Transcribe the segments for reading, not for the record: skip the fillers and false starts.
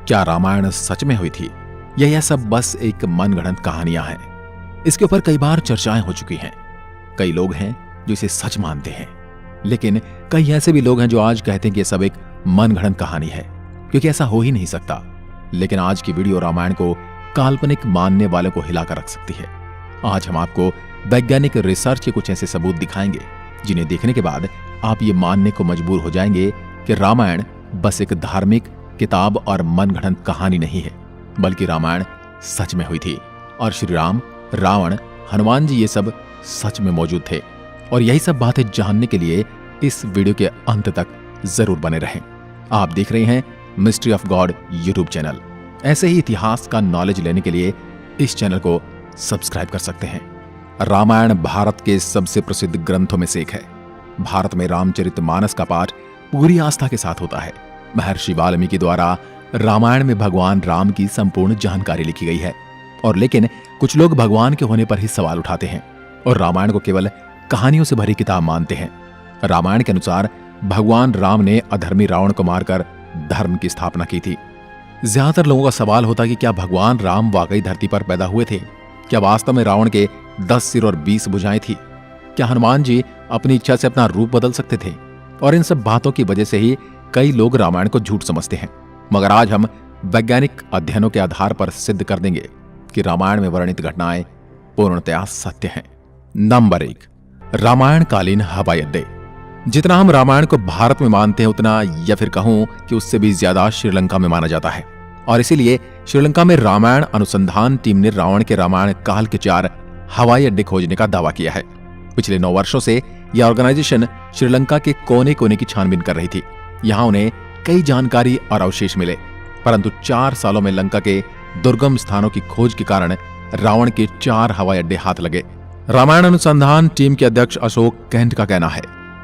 क्या रामायण सच में हुई थी या यह सब बस एक मनगढ़ंत कहानियां हैं? इसके ऊपर कई बार चर्चाएं हो चुकी हैं। कई लोग हैं जो इसे सच मानते हैं, लेकिन कई ऐसे भी लोग हैं जो आज कहते हैं कि यह सब एक मनगढ़ंत कहानी है, क्योंकि ऐसा हो ही नहीं सकता। लेकिन आज की वीडियो रामायण को काल्पनिक मानने वालों को हिलाकर रख सकती है। आज हम आपको वैज्ञानिक रिसर्च के कुछ ऐसे सबूत दिखाएंगे जिन्हें देखने के बाद आप ये मानने को मजबूर हो जाएंगे कि रामायण बस एक धार्मिक किताब और मनगढ़ंत कहानी नहीं है, बल्कि रामायण सच में हुई थी और श्री राम, रावण, हनुमान जी ये सब सच में मौजूद थे। और यही सब बातें जानने के लिए इस वीडियो के अंत तक जरूर बने रहें। आप देख रहे हैं mystery of God YouTube channel. ऐसे ही इतिहास का नॉलेज लेने के लिए इस चैनल को सब्सक्राइब कर सकते हैं। रामायण भारत के सबसे प्रसिद्ध ग्रंथों में से एक है। भारत में रामचरितमानस का पाठ पूरी आस्था के साथ होता है। महर्षि वाल्मीकि द्वारा रामायण में भगवान राम की संपूर्ण जानकारी लिखी गई है। और लेकिन कुछ लोग भगवान के होने पर ही सवाल उठाते हैं और रामायण को केवल कहानियों से भरी किताब मानते हैं। रामायण के अनुसार भगवान राम ने अधर्मी रावण को मारकर धर्म की स्थापना की थी। ज्यादातर लोगों का सवाल होता कि क्या भगवान राम वाकई धरती पर पैदा हुए थे? क्या वास्तव में रावण के 10 सिर और 20 भुजाएं थी? क्या हनुमान जी अपनी इच्छा से अपना रूप बदल सकते थे? और इन सब बातों की वजह से ही कई लोग रामायण को झूठ समझते हैं। मगर आज हम वैज्ञानिक अध्ययनों के आधार पर सिद्ध कर देंगे कि रामायण में वर्णित घटनाएं पूर्णतया सत्य हैं। नंबर 1, रामायण कालीन हवाई अड्डे। जितना हम रामायण को भारत में मानते हैं, उतना या फिर कहूं कि उससे भी ज्यादा श्रीलंका में माना जाता है। और इसीलिए श्रीलंका में रामायण अनुसंधान टीम ने रावण के रामायण काल के 4 हवाई अड्डे खोजने का दावा किया है। पिछले 9 वर्षों से यह ऑर्गेनाइजेशन श्रीलंका के कोने कोने की छानबीन कर रही थी। यहां उन्हें कई जानकारी और अवशेष मिले, परंतु 4 सालों में लंका के दुर्गम स्थानों की खोज के कारण रावण के 4 हवाई अड्डे हाथ लगे। रामायण अनुसंधान टीम के अध्यक्ष अशोक कैंट का कहना है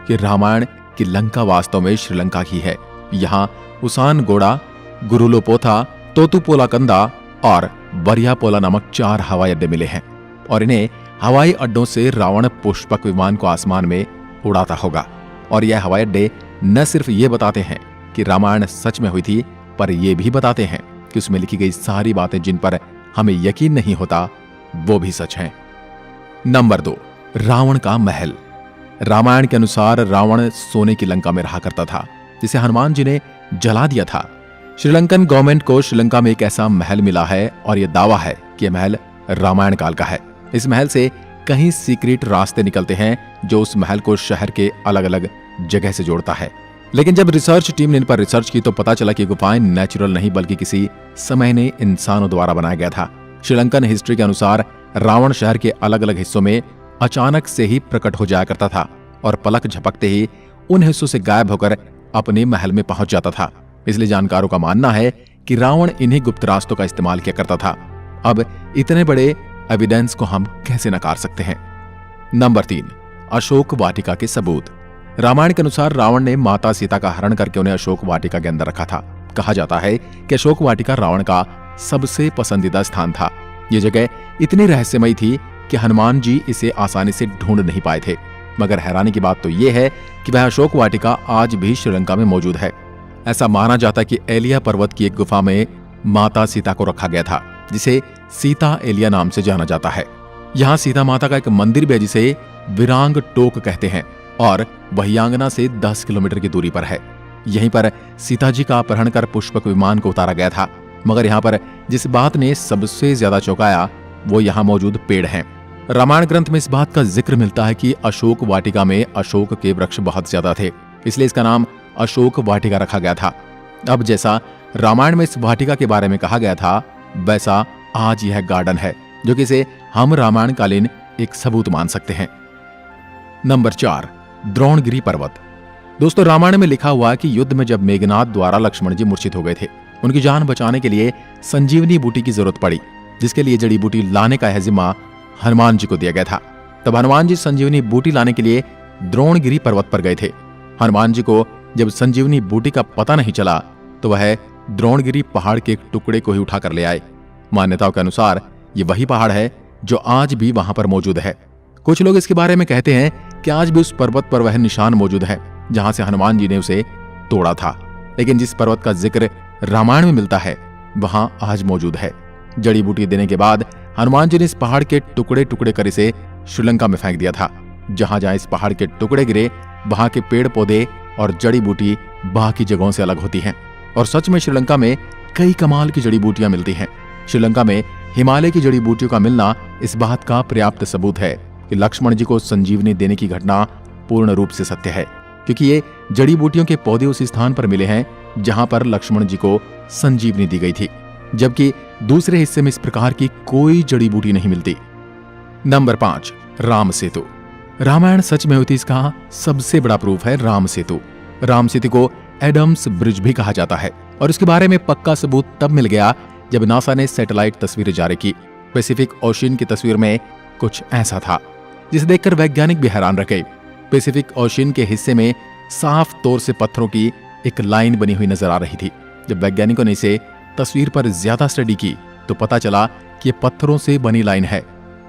कि रामायण की लंका वास्तव में श्रीलंका की है। यहाँ उसानगोड़ा, गुरुलोपोथा, तोतुपोलाकंदा और बरियापोला नामक 4 हवाई अड्डे मिले हैं और इन्हें हवाई अड्डों से रावण पुष्पक विमान को आसमान में उड़ाता होगा। और यह हवाई अड्डे न सिर्फ ये बताते हैं कि रामायण सच में हुई थी, पर यह भी बताते हैं कि उसमें लिखी गई सारी बातें जिन पर हमें यकीन नहीं होता, वो भी सच हैं। नंबर 2, रावण का महल। रामायण के अनुसार रावण सोने की लंका में रहा करता था, जिसे हनुमान जी ने जला दिया था। श्रीलंकन गवर्नमेंट को श्रीलंका में एक ऐसा महल मिला है और यह दावा है कि यह महल रामायण काल का है। इस महल से कहीं सीक्रेट रास्ते निकलते हैं जो उस महल को शहर के अलग अलग जगह से जोड़ता है। लेकिन जब रिसर्च टीम ने इन पर रिसर्च की तो पता चला कि गुफाएं नेचुरल नहीं बल्कि किसी समय ने इंसानों द्वारा बनाया गया था। श्रीलंकन हिस्ट्री के अनुसार रावण शहर के अलग अलग हिस्सों में अचानक से ही प्रकट हो जाया करता था और पलक झपकते ही उन हिस्सों से गायब होकर अपने महल में पहुंच जाता था। इसलिए जानकारों का मानना है कि रावण इन्हीं गुप्त रास्तों का इस्तेमाल किया करता था। अब इतने बड़े एविडेंस को हम कैसे नकार सकते हैं? नंबर 3, अशोक वाटिका के सबूत। रामायण के अनुसार रावण ने माता सीता का हरण करके उन्हें अशोक वाटिका के अंदर रखा था। कहा जाता है कि अशोक वाटिका रावण का सबसे पसंदीदा स्थान था। यह जगह इतनी रहस्यमयी थी कि हनुमान जी इसे आसानी से ढूंढ नहीं पाए थे। मगर हैरानी की बात तो यह है कि वह अशोक वाटिका आज भी श्रीलंका में मौजूद है। ऐसा माना जाता है कि एलिया पर्वत की एक गुफा में माता सीता को रखा गया था, जिसे सीता एलिया नाम से जाना जाता है। यहाँ सीता माता का एक मंदिर भी है जिसे विरांग टोक कहते हैं और वहियांगना से 10 किलोमीटर की दूरी पर है। यहीं पर सीता जी का अपहरण कर पुष्पक विमान को उतारा गया था। मगर यहाँ पर जिस बात ने सबसे ज्यादा चौंकाया वो यहाँ मौजूद पेड़ हैं। रामायण ग्रंथ में इस बात का जिक्र मिलता है कि अशोक वाटिका में अशोक के वृक्ष बहुत ज्यादा थे, इसलिए इसका नाम अशोक वाटिका रखा गया था। अब जैसा रामायण में इस वाटिका के बारे में कहा गया था, वैसा आज यह गार्डन है, जो कि इसे हम रामायण कालीन एक सबूत मान सकते हैं। नंबर 4, द्रोणगिरी पर्वत। दोस्तों, रामायण में लिखा हुआ है कि युद्ध में जब मेघनाद द्वारा लक्ष्मण जी मूर्छित हो गए थे, उनकी जान बचाने के लिए संजीवनी बूटी की जरूरत पड़ी, जिसके लिए जड़ी बूटी लाने का यह जिम्मा हनुमान जी को दिया गया था। तब हनुमान जी संजीवनी बूटी लाने के लिए द्रोणगिरी पर्वत पर गए थे। हनुमान जी को जब संजीवनी बूटी का पता नहीं चला तो वह द्रोणगिरी पहाड़ के एक टुकड़े को ही उठा कर ले आए। मान्यताओं के अनुसार ये वही पहाड़ है जो आज भी वहां पर मौजूद है। कुछ लोग इसके बारे में कहते हैं कि आज भी उस पर्वत पर वह निशान मौजूद है जहां से हनुमान जी ने उसे तोड़ा था। लेकिन जिस पर्वत का जिक्र रामायण में मिलता है वहां आज मौजूद है। जड़ी बूटी देने के बाद हनुमान जी ने इस पहाड़ के टुकड़े टुकड़े कर इसे श्रीलंका में फेंक दिया था। जहां जहां इस पहाड़ के टुकड़े गिरे वहां के पेड़ पौधे और जड़ी बूटी बाकी जगहों से अलग होती हैं। और सच में श्रीलंका में कई कमाल की जड़ी बूटियां मिलती हैं। श्रीलंका में हिमालय की जड़ी बूटियों का मिलना इस बात का पर्याप्त सबूत है कि लक्ष्मण जी को संजीवनी देने की घटना पूर्ण रूप से सत्य है, क्योंकि ये जड़ी बूटियों के पौधे उस स्थान पर मिले हैं जहां पर लक्ष्मण जी को संजीवनी दी गई थी, जबकि दूसरे हिस्से में इस प्रकार की कोई जड़ी बूटी नहीं मिलती। नंबर 5, राम सेतु। रामायण सच में हुई थी, इसका सबसे बड़ा प्रूफ है राम सेतु। राम सेतु को एडम्स ब्रिज भी कहा जाता है और इसके बारे में पक्का सबूत तब मिल गया जब नासा ने सैटेलाइट तस्वीरें जारी की। पैसिफिक ओशियन की तस्वीर में कुछ ऐसा था जिसे देखकर वैज्ञानिक भी हैरान रह गए। पैसिफिक ओशियन के हिस्से में साफ तौर से पत्थरों की एक लाइन बनी हुई नजर आ रही थी। जब वैज्ञानिकों ने इसे तस्वीर पर ज्यादा स्टडी की तो पता चला कि ये पत्थरों से बनी लाइन है।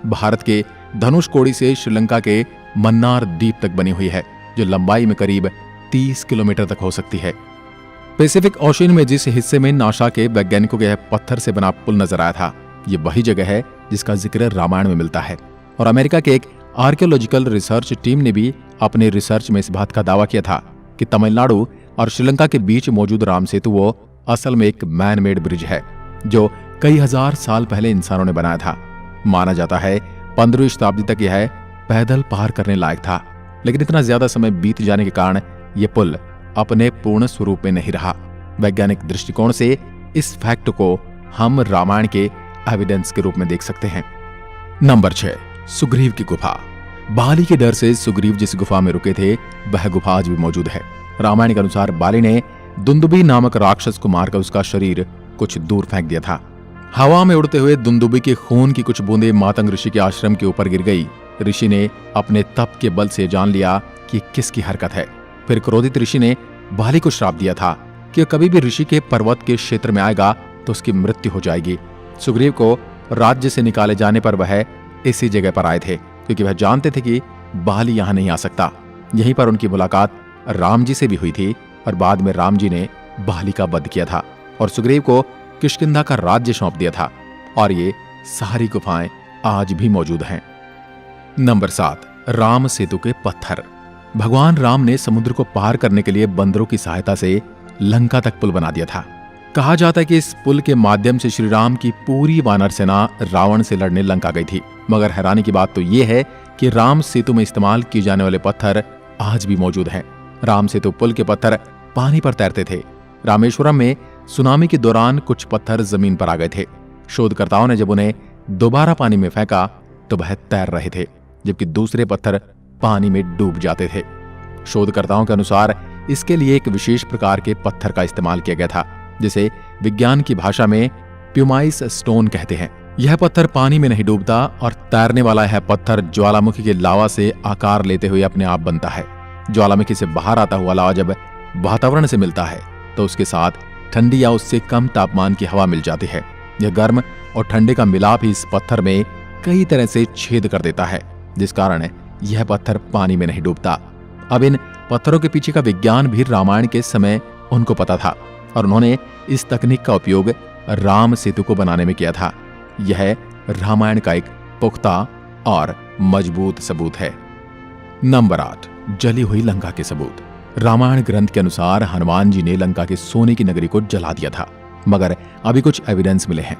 भारत के धनुषकोडी से श्रीलंका के मन्नार द्वीप तक बनी हुई है, जो लंबाई में करीब 30 किलोमीटर तक हो सकती है। पैसिफिक ओशियन में जिस हिस्से में नासा के वैज्ञानिकों के पत्थर से बना पुल नजर आया था, ये वही जगह है जिसका जिक्र रामायण में मिलता है। और अमेरिका के एक आर्कियोलॉजिकल रिसर्च टीम ने भी अपने रिसर्च में इस बात का दावा किया था कि तमिलनाडु और श्रीलंका के बीच मौजूद राम सेतु वो असल में एक मैन मेड ब्रिज है जो कई हजार साल पहले इंसानों ने बनाया था। माना जाता है 15वीं शताब्दी तक यह पैदल पार करने लायक था, लेकिन इतना ज्यादा समय बीत जाने के कारण यह पुल अपने पूर्ण स्वरूप में नहीं रहा। वैज्ञानिक दृष्टिकोण से इस फैक्ट को हम रामायण के एविडेंस के रूप में देख सकते हैं। नंबर 6, सुग्रीव की गुफा। बाली के डर से सुग्रीव जिस गुफा में रुके थे वह गुफा आज भी मौजूद है। रामायण के अनुसार बाली ने दुंदुबी नामक राक्षस को मारकर उसका शरीर कुछ दूर फेंक दिया था। हवा में उड़ते हुए दुंदुबी के खून की कुछ बूंदें मातंग ऋषि के आश्रम के ऊपर गिर गई। ऋषि ने अपने तप के बल से जान लिया कि किसकी हरकत है। फिर क्रोधित ऋषि ने बाली को श्राप दिया था कि कभी भी ऋषि के पर्वत के क्षेत्र में आएगा तो उसकी मृत्यु हो जाएगी। सुग्रीव को राज्य से निकाले जाने पर वह इसी जगह पर आए थे, क्योंकि वह जानते थे कि बाली यहां नहीं आ सकता। यहीं पर उनकी मुलाकात राम जी से भी हुई थी और बाद में राम जी ने बाली का वध किया था और सुग्रीव को किष्किंधा का राज्य सौंप दिया था। और ये सारी गुफाएं आज भी मौजूद हैं। नंबर 7, राम सेतु के पत्थर। भगवान राम ने समुद्र को पार करने के लिए बंदरों की सहायता से लंका तक पुल बना दिया था। कहा जाता है कि इस पुल के माध्यम से श्री राम की पूरी वानर सेना रावण से लड़ने लंका गई थी। मगर हैरानी की बात तो यह है कि राम सेतु में इस्तेमाल किए जाने वाले पत्थर आज भी मौजूद हैं। राम सेतु पुल के पत्थर पानी पर तैरते थे। रामेश्वरम में सुनामी के दौरान कुछ पत्थर जमीन पर आ गए थे। शोधकर्ताओं ने जब उन्हें दोबारा पानी में फेंका तो वह तैर रहे थे, जबकि दूसरे पत्थर पानी में डूब जाते थे। शोधकर्ताओं के अनुसार इसके लिए एक विशेष प्रकार के पत्थर का इस्तेमाल किया गया था, जिसे विज्ञान की भाषा में प्यूमाइस स्टोन कहते हैं। यह पत्थर पानी में नहीं डूबता और तैरने वाला यह पत्थर ज्वालामुखी के लावा से आकार लेते हुए अपने आप बनता है। ज्वालामुखी से बाहर आता हुआ लावा जब वातावरण से मिलता है तो उसके साथ ठंडी या उससे कम तापमान की हवा मिल जाती है। यह गर्म और ठंडे का मिलाप ही इस पत्थर में कई तरह से छेद कर देता है, जिस कारण यह पत्थर पानी में नहीं डूबता। अब इन पत्थरों के पीछे का विज्ञान भी रामायण के समय उनको पता था और उन्होंने इस तकनीक का उपयोग राम सेतु को बनाने में किया था। यह रामायण का एक पुख्ता और मजबूत सबूत है। नंबर 8, जली हुई लंका के सबूत। रामायण ग्रंथ के अनुसार हनुमान जी ने लंका के सोने की नगरी को जला दिया था, मगर अभी कुछ एविडेंस मिले हैं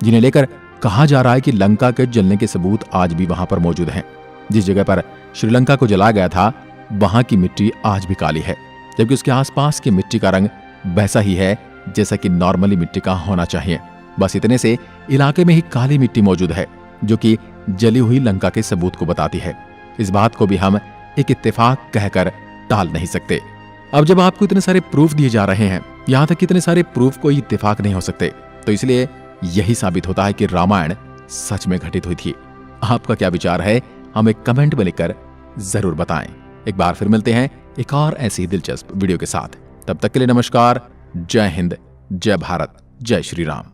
जिन्हें लेकर कहा जा रहा है कि लंका के जलने के सबूत आज भी वहां पर मौजूद हैं। जिस जगह पर श्रीलंका को जलाया गया था वहां की मिट्टी आज भी काली है, जबकि उसके आसपास की मिट्टी का रंग वैसा ही है जैसा कि नॉर्मली मिट्टी का होना चाहिए। बस इतने से इलाके में ही काली मिट्टी मौजूद है, जो कि जली हुई लंका के सबूत को बताती है। इस बात को भी हम एक इत्तेफाक कहकर टाल नहीं सकते। अब जब आपको इतने सारे प्रूफ दिए जा रहे हैं, यहां तक इतने सारे प्रूफ कोई इत्तेफाक नहीं हो सकते, तो इसलिए यही साबित होता है कि रामायण सच में घटित हुई थी। आपका क्या विचार है हमें कमेंट में लिखकर जरूर बताएं। एक बार फिर मिलते हैं एक और ऐसी दिलचस्प वीडियो के साथ। तब तक के लिए नमस्कार। जय हिंद, जय भारत, जय श्री राम।